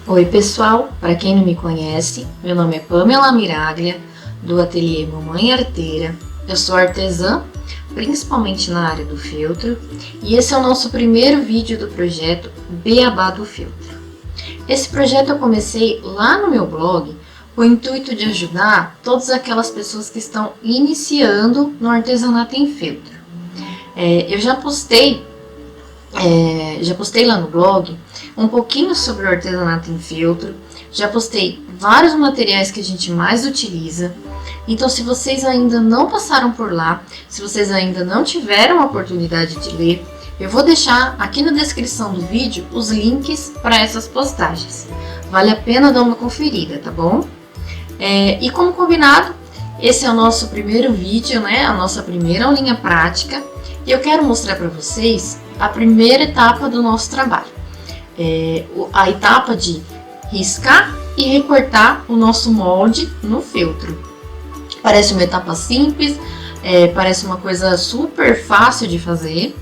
Oi pessoal, para quem não me conhece, meu nome é Pamela Miraglia, do ateliê Mamãe Arteira. Eu sou artesã, principalmente na área do feltro, e esse é o nosso primeiro vídeo do projeto Beabá do Feltro. Esse projeto eu comecei lá no meu blog com o intuito de ajudar todas aquelas pessoas que estão iniciando no artesanato em feltro. Eu já postei lá no blog um pouquinho sobre o artesanato em feltro, já postei vários materiais que a gente mais utiliza. Então, se vocês ainda não passaram por lá, se vocês ainda não tiveram a oportunidade de ler, eu vou deixar aqui na descrição do vídeo os links para essas postagens. Vale a pena dar uma conferida, tá bom? E como combinado, esse é o nosso primeiro vídeo, né? A nossa primeira aulinha prática. E eu quero mostrar para vocês a primeira etapa do nosso trabalho. A etapa de riscar e recortar o nosso molde no feltro. Parece uma etapa simples, parece uma coisa super fácil de fazer,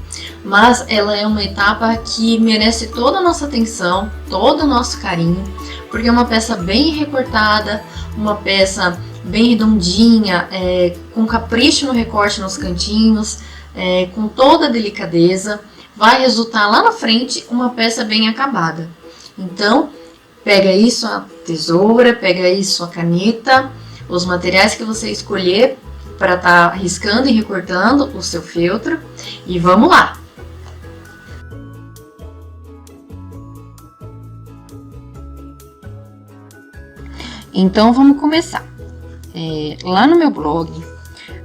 mas ela é uma etapa que merece toda a nossa atenção, todo o nosso carinho, porque é uma peça bem recortada, uma peça bem redondinha, com capricho no recorte nos cantinhos, com toda a delicadeza. Vai resultar lá na frente uma peça bem acabada. Então, pega aí sua tesoura, pega aí sua caneta, os materiais que você escolher para estar riscando e recortando o seu feltro e vamos lá! Então, vamos começar. Lá no meu blog,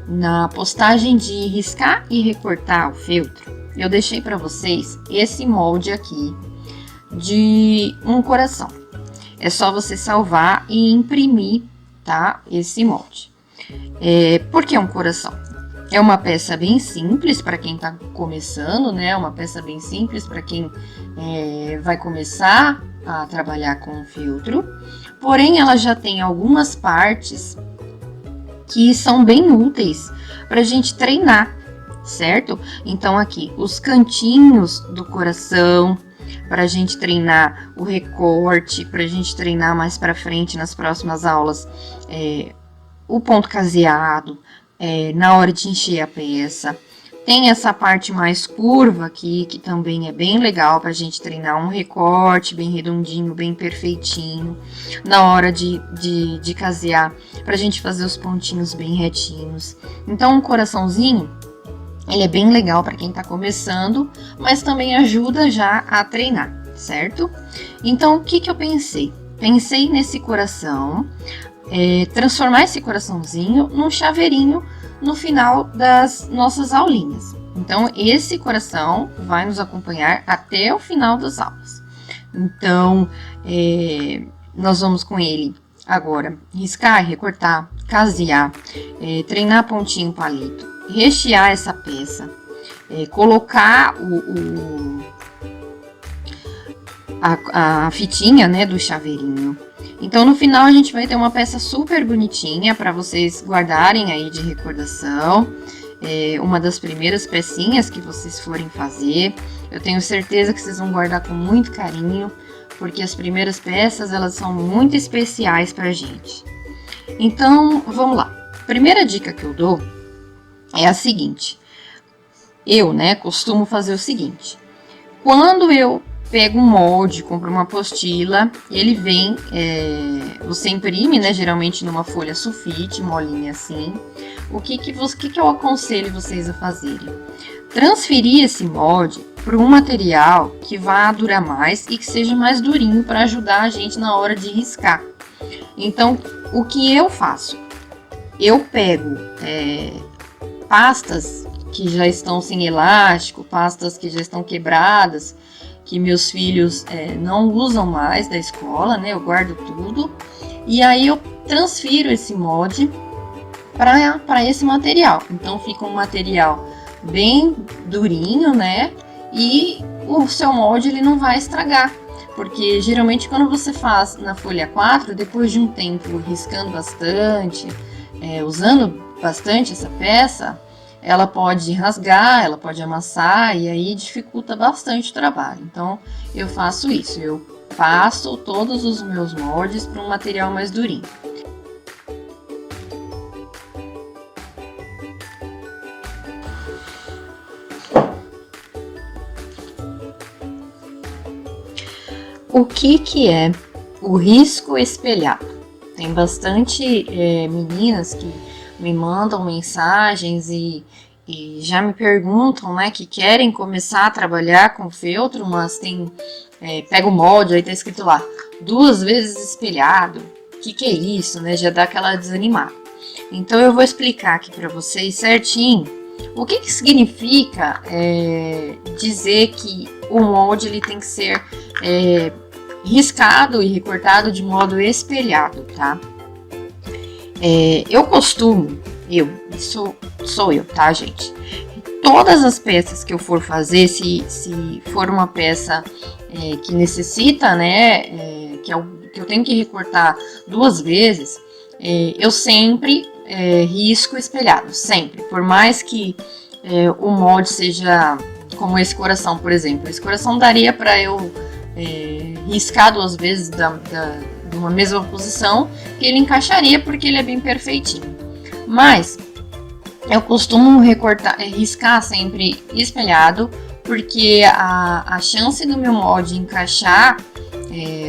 na postagem de riscar e recortar o feltro, eu deixei para vocês esse molde aqui de um coração. É só você salvar e imprimir, tá? Esse molde. Por que um coração? É uma peça bem simples para quem tá começando, né? Uma peça bem simples para quem vai começar a trabalhar com o feltro. Porém, ela já tem algumas partes que são bem úteis para a gente treinar, certo? Então aqui, os cantinhos do coração, para a gente treinar o recorte, para a gente treinar mais para frente nas próximas aulas, o ponto caseado, na hora de encher a peça. Tem essa parte mais curva aqui, que também é bem legal para a gente treinar um recorte bem redondinho, bem perfeitinho. Na hora de casear, para a gente fazer os pontinhos bem retinhos. Então, um coraçãozinho, ele é bem legal para quem está começando, mas também ajuda já a treinar, certo? Então, o que eu pensei? Pensei nesse coração, transformar esse coraçãozinho num chaveirinho no final das nossas aulinhas. Então, esse coração vai nos acompanhar até o final das aulas. Então, nós vamos com ele agora riscar, recortar, casear, treinar pontinho palito, rechear essa peça, colocar a fitinha, né, do chaveirinho. Então, no final, a gente vai ter uma peça super bonitinha para vocês guardarem aí de recordação. Uma das primeiras pecinhas que vocês forem fazer. Eu tenho certeza que vocês vão guardar com muito carinho, porque as primeiras peças, elas são muito especiais pra gente. Então, vamos lá. Primeira dica que eu dou é a seguinte. Eu, costumo fazer o seguinte. Quando eu pego um molde, compro uma apostila, ele vem, você imprime, geralmente numa folha sulfite, molinha assim. O que eu aconselho vocês a fazerem? Transferir esse molde para um material que vá durar mais e que seja mais durinho para ajudar a gente na hora de riscar. Então, o que eu faço? Eu pego pastas que já estão sem elástico, pastas que já estão quebradas, que meus filhos não usam mais da escola, eu guardo tudo. E aí eu transfiro esse molde para esse material. Então fica um material bem durinho, e o seu molde ele não vai estragar. Porque geralmente quando você faz na folha 4, depois de um tempo riscando bastante, usando bastante essa peça, ela pode rasgar, ela pode amassar e aí dificulta bastante o trabalho. Então, eu faço isso, eu passo todos os meus moldes para um material mais durinho. O que é o risco espelhado? Tem bastante meninas que me mandam mensagens e já me perguntam, né, que querem começar a trabalhar com feltro, mas pega o molde, aí tá escrito lá, 2 vezes espelhado. O que é isso, né? Já dá aquela desanimada. Então eu vou explicar aqui para vocês certinho o que significa dizer que o molde ele tem que ser riscado e recortado de modo espelhado, tá? Isso sou eu, tá, gente? Todas as peças que eu for fazer, se for uma peça que necessita, né, que eu tenho que recortar 2 vezes, eu sempre risco espelhado, sempre. Por mais que o molde seja como esse coração, por exemplo. Esse coração daria para eu riscar 2 vezes de uma mesma posição, que ele encaixaria porque ele é bem perfeitinho. Mas eu costumo riscar sempre espelhado, porque a chance do meu molde encaixar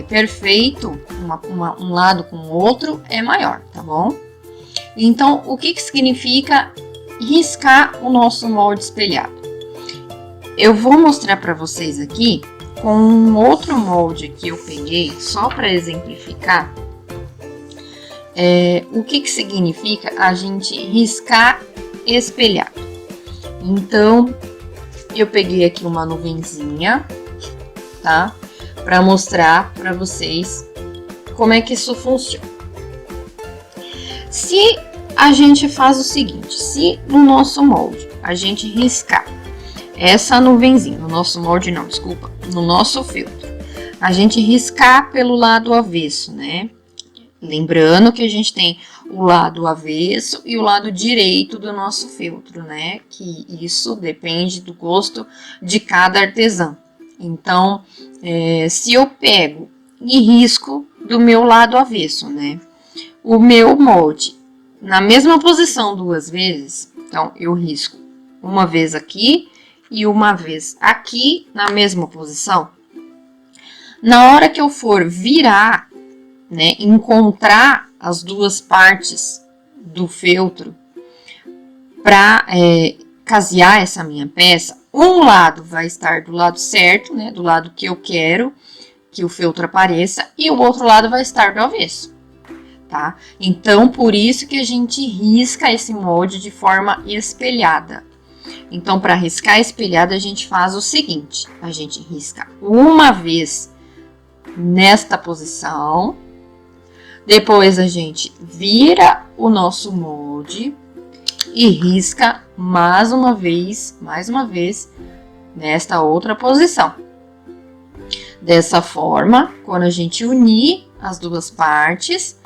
perfeito um lado com o outro é maior, tá bom? Então, o que significa riscar o nosso molde espelhado? Eu vou mostrar para vocês aqui com um outro molde que eu peguei, só para exemplificar, o que significa a gente riscar espelhado. Então, eu peguei aqui uma nuvenzinha, tá? Para mostrar para vocês como é que isso funciona. Se a gente faz o seguinte, se no nosso molde a gente riscar essa nuvenzinha, no nosso molde não, desculpa, no nosso feltro, a gente riscar pelo lado avesso, né? Lembrando que a gente tem o lado avesso e o lado direito do nosso feltro, né? Que isso depende do gosto de cada artesão. Então, se eu pego e risco do meu lado avesso, né? O meu molde na mesma posição 2 vezes, então eu risco uma vez aqui e uma vez aqui na mesma posição. Na hora que eu for virar, né, encontrar as 2 partes do feltro para casear essa minha peça, um lado vai estar do lado certo, né, do lado que eu quero que o feltro apareça, e o outro lado vai estar do avesso, tá? Então, por isso que a gente risca esse molde de forma espelhada. Então, para riscar espelhada, a gente faz o seguinte, a gente risca uma vez nesta posição, depois a gente vira o nosso molde e risca mais uma vez nesta outra posição. Dessa forma, quando a gente unir as 2 partes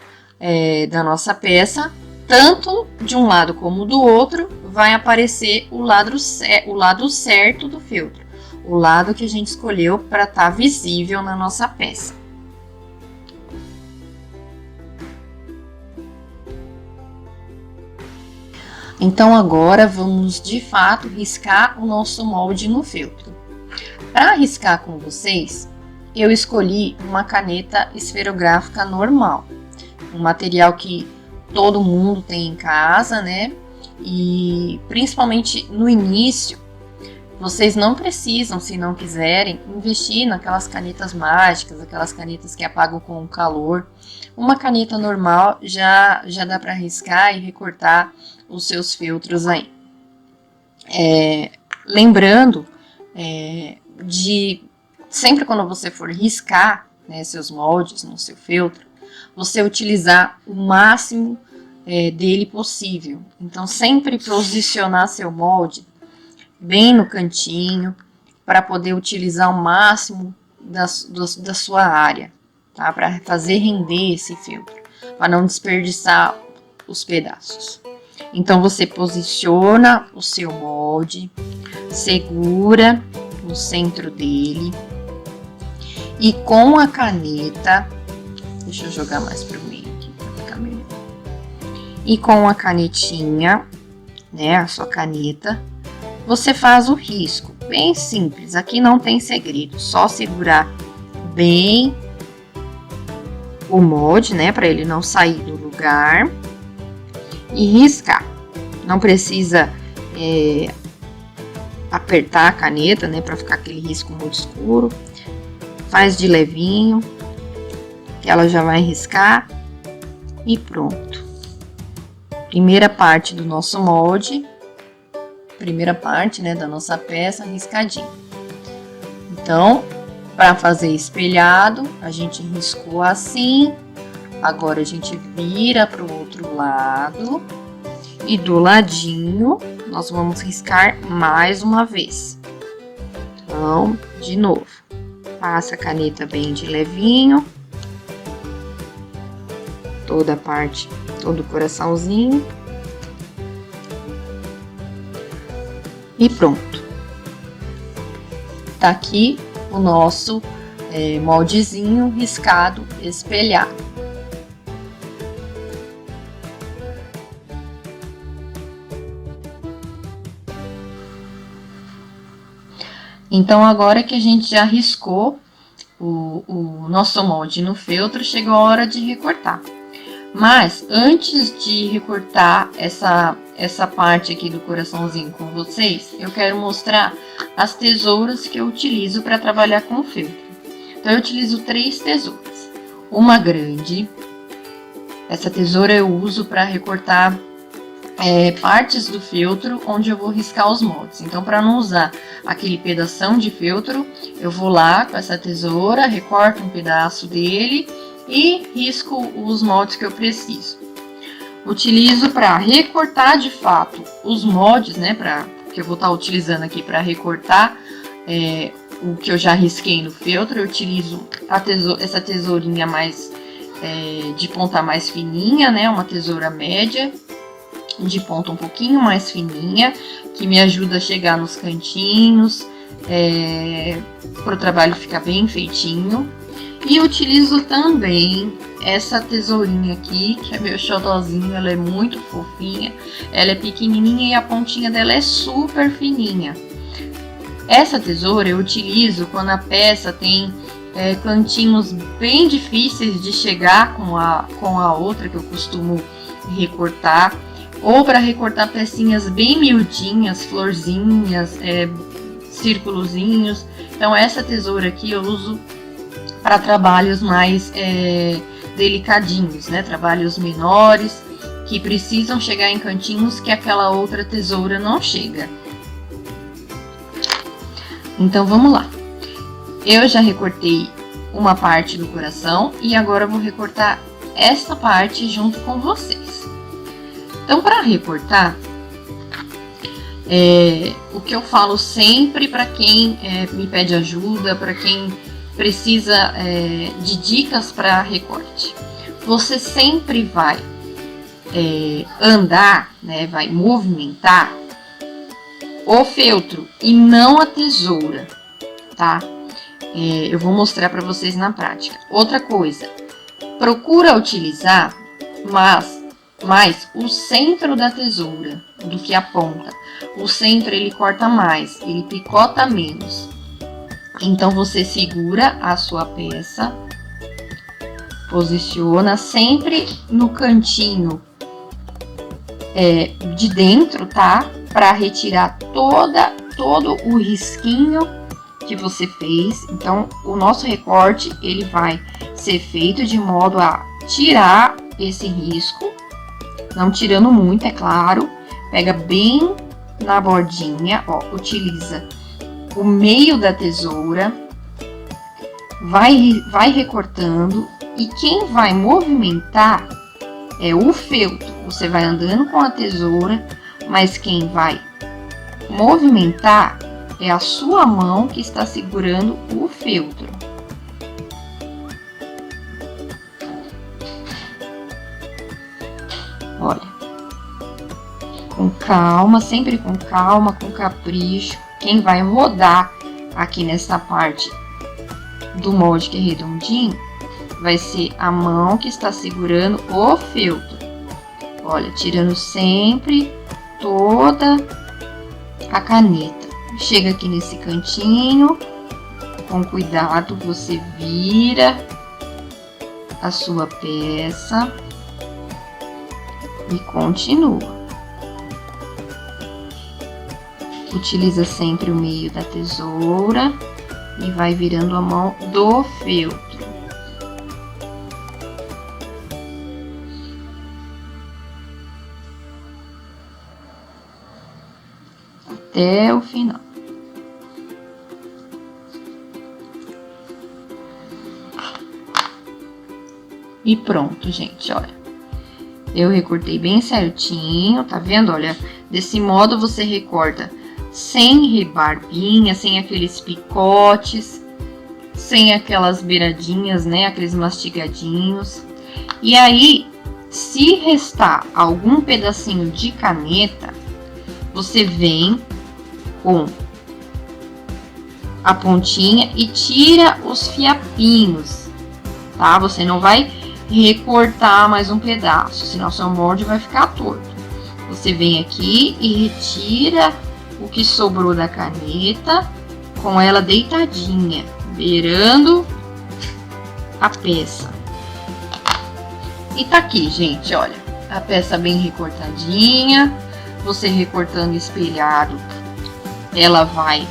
da nossa peça, tanto de um lado como do outro, vai aparecer o lado certo do feltro, o lado que a gente escolheu para estar visível na nossa peça. Então, agora vamos de fato riscar o nosso molde no feltro. Para riscar com vocês, eu escolhi uma caneta esferográfica normal, um material que todo mundo tem em casa, né? E principalmente no início, vocês não precisam, se não quiserem, investir naquelas canetas mágicas, aquelas canetas que apagam com o calor. Uma caneta normal já dá para riscar e recortar os seus feltros aí. Lembrando de sempre quando você for riscar, né, seus moldes no seu feltro, você utilizar o máximo dele possível. Então, sempre posicionar seu molde bem no cantinho, para poder utilizar o máximo da sua área, tá? Para fazer render esse feltro, para não desperdiçar os pedaços. Então, você posiciona o seu molde, segura no centro dele E com a caneta, deixa eu jogar mais pro meio aqui pra ficar melhor. E com a canetinha, né, a sua caneta, você faz o risco, bem simples, aqui não tem segredo, só segurar bem o molde, né, para ele não sair do lugar e riscar. Não precisa apertar a caneta, né, para ficar aquele risco muito escuro. Faz de levinho, que ela já vai riscar e pronto. Primeira parte do nosso molde, primeira parte, né, da nossa peça riscadinha. Então, para fazer espelhado, a gente riscou assim. Agora a gente vira para o outro lado e do ladinho nós vamos riscar mais uma vez. Então, de novo, passa a caneta bem de levinho, toda a parte, todo o coraçãozinho e pronto. Tá aqui o nosso moldezinho riscado, espelhado. Então, agora que a gente já riscou o nosso molde no feltro, chegou a hora de recortar. Mas, antes de recortar essa parte aqui do coraçãozinho com vocês, eu quero mostrar as tesouras que eu utilizo para trabalhar com o feltro. Então, eu utilizo 3 tesouras. Uma grande, essa tesoura eu uso para recortar partes do feltro onde eu vou riscar os moldes. Então, para não usar aquele pedação de feltro, eu vou lá com essa tesoura, recorto um pedaço dele e risco os moldes que eu preciso. Utilizo para recortar de fato os moldes, né, que eu vou estar utilizando aqui para recortar o que eu já risquei no feltro. Eu utilizo essa tesourinha mais de ponta mais fininha, né, uma tesoura média de ponta um pouquinho mais fininha, que me ajuda a chegar nos cantinhos, para o trabalho ficar bem feitinho. E utilizo também essa tesourinha aqui, que é meu xodózinho, ela é muito fofinha, ela é pequenininha e a pontinha dela é super fininha. Essa tesoura eu utilizo quando a peça tem cantinhos bem difíceis de chegar com a outra que eu costumo recortar, ou para recortar pecinhas bem miudinhas, florzinhas, círculozinhos. Então essa tesoura aqui eu uso para trabalhos mais delicadinhos, né? Trabalhos menores que precisam chegar em cantinhos que aquela outra tesoura não chega. Então vamos lá. Eu já recortei uma parte do coração e agora eu vou recortar essa parte junto com vocês. Então, para recortar, o que eu falo sempre para quem me pede ajuda, para quem precisa de dicas para recorte, você sempre vai andar, né, vai movimentar o feltro e não a tesoura, tá? Eu vou mostrar para vocês na prática. Outra coisa, procura utilizar mais o centro da tesoura do que a ponta. O centro ele corta mais, ele picota menos. Então você segura a sua peça, posiciona sempre no cantinho de dentro, tá? Para retirar todo o risquinho que você fez. Então o nosso recorte ele vai ser feito de modo a tirar esse risco. Não tirando muito, é claro. Pega bem na bordinha, ó, utiliza o meio da tesoura, vai recortando, e quem vai movimentar é o feltro. Você vai andando com a tesoura, mas quem vai movimentar é a sua mão que está segurando o feltro. Olha, com calma, sempre com calma, com capricho. Quem vai rodar aqui nessa parte do molde que é redondinho vai ser a mão que está segurando o feltro. Olha, tirando sempre toda a caneta. Chega aqui nesse cantinho, com cuidado você vira a sua peça e continua. Utiliza sempre o meio da tesoura e vai virando a mão do feltro. Até o final. E pronto, gente, olha. Eu recortei bem certinho, tá vendo? Olha, desse modo você recorta sem rebarbinha, sem aqueles picotes, sem aquelas beiradinhas, né? Aqueles mastigadinhos. E aí, se restar algum pedacinho de caneta, você vem com a pontinha e tira os fiapinhos, tá? Você não vai recortar mais um pedaço, senão seu molde vai ficar torto. Você vem aqui e retira o que sobrou da caneta com ela deitadinha, beirando a peça. E tá aqui, gente, olha, a peça bem recortadinha. Você recortando espelhado, ela vai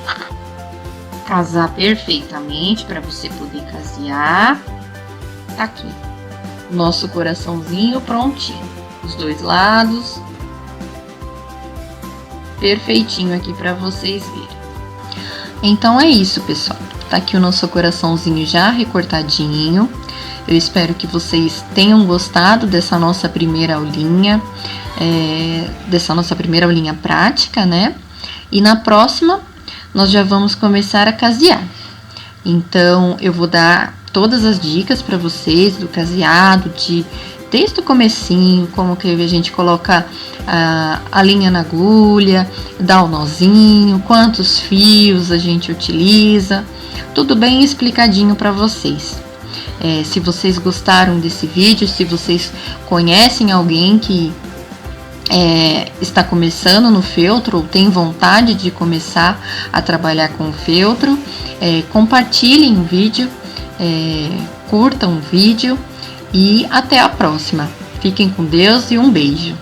casar perfeitamente para você poder casear. Tá aqui, nosso coraçãozinho prontinho, os dois lados, perfeitinho aqui para vocês verem. Então é isso, pessoal. Tá aqui o nosso coraçãozinho já recortadinho. Eu espero que vocês tenham gostado dessa nossa primeira aulinha. Dessa nossa primeira aulinha prática, né? E na próxima nós já vamos começar a casear. Então eu vou dar todas as dicas para vocês do caseado, desde o comecinho, como que a gente coloca a linha na agulha, dá o nozinho, quantos fios a gente utiliza, tudo bem explicadinho para vocês. Se vocês gostaram desse vídeo, se vocês conhecem alguém que está começando no feltro ou tem vontade de começar a trabalhar com o feltro, compartilhem o vídeo, curtam o vídeo e até a próxima. Fiquem com Deus e um beijo.